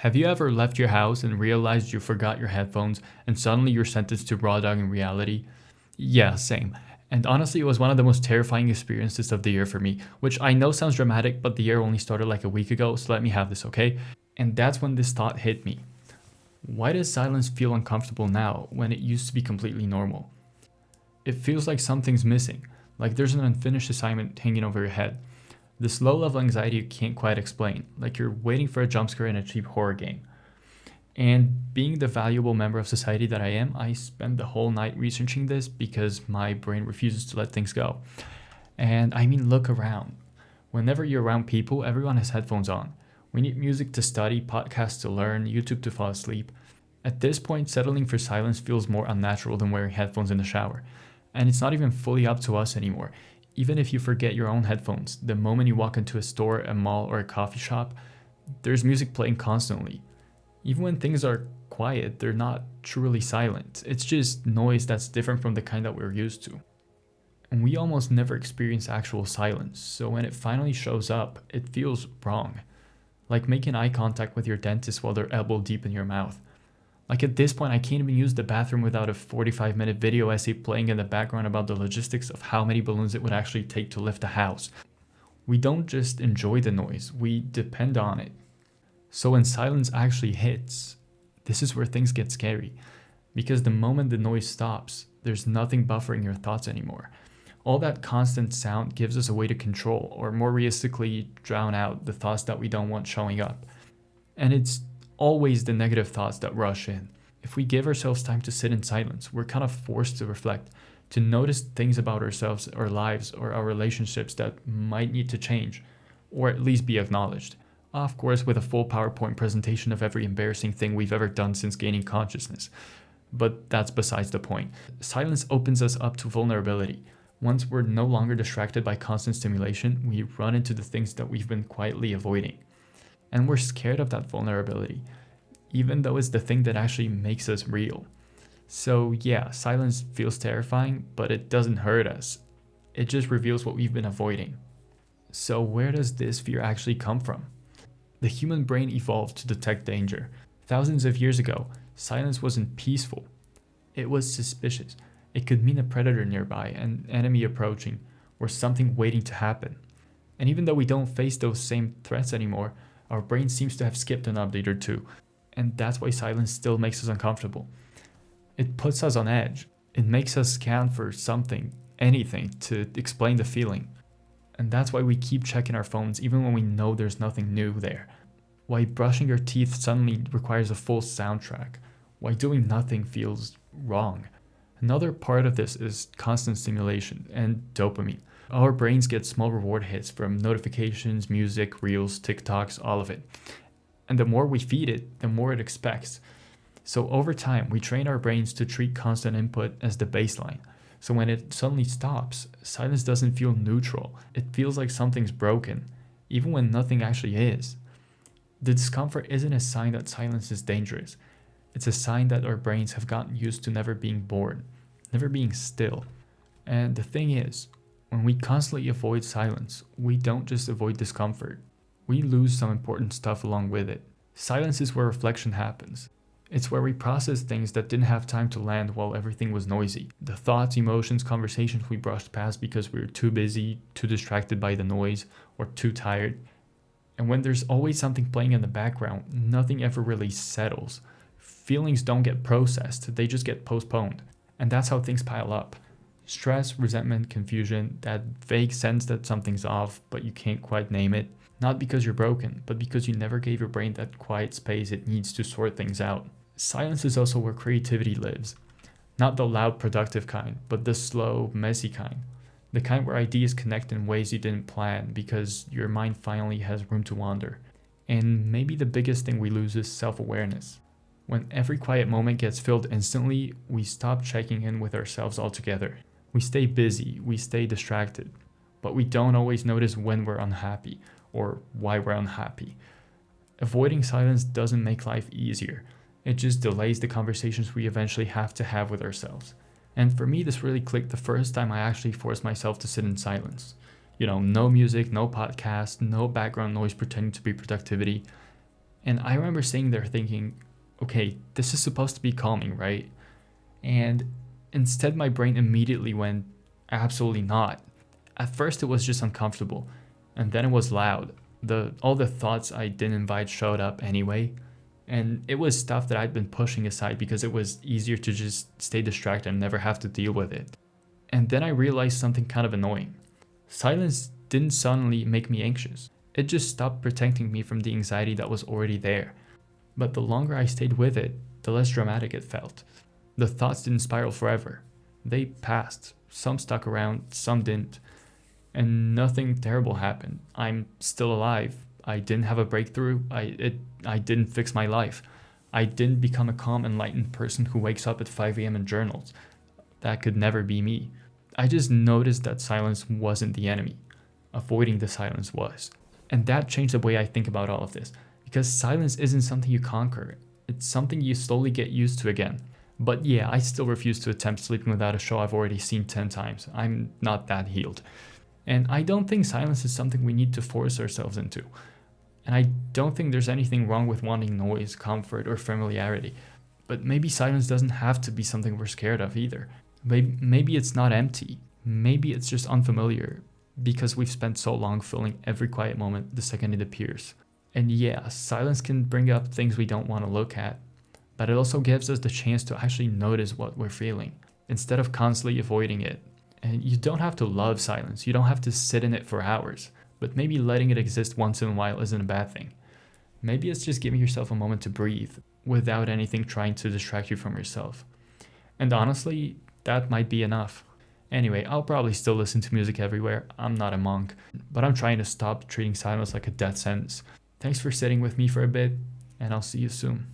Have you ever left your house and realized you forgot your headphones and suddenly you're sentenced to raw dogging reality? Yeah, same. And honestly, it was one of the most terrifying experiences of the year for me, which I know sounds dramatic, but the year only started like a week ago, so let me have this, okay? And that's when this thought hit me. Why does silence feel uncomfortable now when it used to be completely normal? It feels like something's missing, like there's an unfinished assignment hanging over your head. This low level anxiety you can't quite explain, like you're waiting for a jump scare in a cheap horror game. And being the valuable member of society that I am, I spend the whole night researching this because my brain refuses to let things go. And I mean, look around. Whenever you're around people, everyone has headphones on. We need music to study, podcasts to learn, YouTube to fall asleep. At this point, settling for silence feels more unnatural than wearing headphones in the shower. And it's not even fully up to us anymore. Even if you forget your own headphones, the moment you walk into a store, a mall, or a coffee shop, there's music playing constantly. Even when things are quiet, they're not truly silent. It's just noise that's different from the kind that we're used to. And we almost never experience actual silence, so when it finally shows up, it feels wrong. Like making eye contact with your dentist while they're elbow deep in your mouth. Like at this point, I can't even use the bathroom without a 45-minute video essay playing in the background about the logistics of how many balloons it would actually take to lift a house. We don't just enjoy the noise, we depend on it. So when silence actually hits, this is where things get scary. Because the moment the noise stops, there's nothing buffering your thoughts anymore. All that constant sound gives us a way to control, or more realistically, drown out the thoughts that we don't want showing up. And it's always the negative thoughts that rush in. If we give ourselves time to sit in silence, we're kind of forced to reflect, to notice things about ourselves, our lives, or our relationships that might need to change, or at least be acknowledged. Of course, with a full PowerPoint presentation of every embarrassing thing we've ever done since gaining consciousness. But that's besides the point. Silence opens us up to vulnerability. Once we're no longer distracted by constant stimulation, we run into the things that we've been quietly avoiding. And we're scared of that vulnerability, even though it's the thing that actually makes us real. So yeah, silence feels terrifying, but it doesn't hurt us. It just reveals what we've been avoiding. So where does this fear actually come from? The human brain evolved to detect danger. Thousands of years ago, silence wasn't peaceful. It was suspicious. It could mean a predator nearby, an enemy approaching, or something waiting to happen. And even though we don't face those same threats anymore, our brain seems to have skipped an update or two. And that's why silence still makes us uncomfortable. It puts us on edge. It makes us scan for something, anything, to explain the feeling. And that's why we keep checking our phones even when we know there's nothing new there. Why brushing your teeth suddenly requires a full soundtrack. Why doing nothing feels wrong. Another part of this is constant stimulation and dopamine. Our brains get small reward hits from notifications, music, reels, TikToks, all of it. And the more we feed it, the more it expects. So over time, we train our brains to treat constant input as the baseline. So when it suddenly stops, silence doesn't feel neutral. It feels like something's broken, even when nothing actually is. The discomfort isn't a sign that silence is dangerous. It's a sign that our brains have gotten used to never being bored, never being still. And the thing is, when we constantly avoid silence, we don't just avoid discomfort. We lose some important stuff along with it. Silence is where reflection happens. It's where we process things that didn't have time to land while everything was noisy. The thoughts, emotions, conversations we brushed past because we were too busy, too distracted by the noise, or too tired. And when there's always something playing in the background, nothing ever really settles. Feelings don't get processed, they just get postponed. And that's how things pile up. Stress, resentment, confusion, that vague sense that something's off, but you can't quite name it. Not because you're broken, but because you never gave your brain that quiet space it needs to sort things out. Silence is also where creativity lives. Not the loud, productive kind, but the slow, messy kind. The kind where ideas connect in ways you didn't plan because your mind finally has room to wander. And maybe the biggest thing we lose is self-awareness. When every quiet moment gets filled instantly, we stop checking in with ourselves altogether. We stay busy, we stay distracted, but we don't always notice when we're unhappy or why we're unhappy. Avoiding silence doesn't make life easier. It just delays the conversations we eventually have to have with ourselves. And for me, this really clicked the first time I actually forced myself to sit in silence. No music, no podcast, no background noise pretending to be productivity. And I remember sitting there thinking, okay, this is supposed to be calming, right? And instead, my brain immediately went, absolutely not. At first, it was just uncomfortable, and then it was loud. All the thoughts I didn't invite showed up anyway, and it was stuff that I'd been pushing aside because it was easier to just stay distracted and never have to deal with it. And then I realized something kind of annoying. Silence didn't suddenly make me anxious. It just stopped protecting me from the anxiety that was already there. But the longer I stayed with it, the less dramatic it felt. The thoughts didn't spiral forever. They passed. Some stuck around, some didn't. And nothing terrible happened. I'm still alive. I didn't have a breakthrough. I didn't fix my life. I didn't become a calm, enlightened person who wakes up at 5 a.m. and journals. That could never be me. I just noticed that silence wasn't the enemy. Avoiding the silence was. And that changed the way I think about all of this. Because silence isn't something you conquer. It's something you slowly get used to again. But yeah, I still refuse to attempt sleeping without a show I've already seen 10 times. I'm not that healed. And I don't think silence is something we need to force ourselves into. And I don't think there's anything wrong with wanting noise, comfort, or familiarity. But maybe silence doesn't have to be something we're scared of either. Maybe it's not empty. Maybe it's just unfamiliar because we've spent so long filling every quiet moment the second it appears. And yeah, silence can bring up things we don't want to look at, but it also gives us the chance to actually notice what we're feeling instead of constantly avoiding it. And you don't have to love silence. You don't have to sit in it for hours, but maybe letting it exist once in a while isn't a bad thing. Maybe it's just giving yourself a moment to breathe without anything trying to distract you from yourself. And honestly, that might be enough. Anyway, I'll probably still listen to music everywhere. I'm not a monk, but I'm trying to stop treating silence like a death sentence. Thanks for sitting with me for a bit, and I'll see you soon.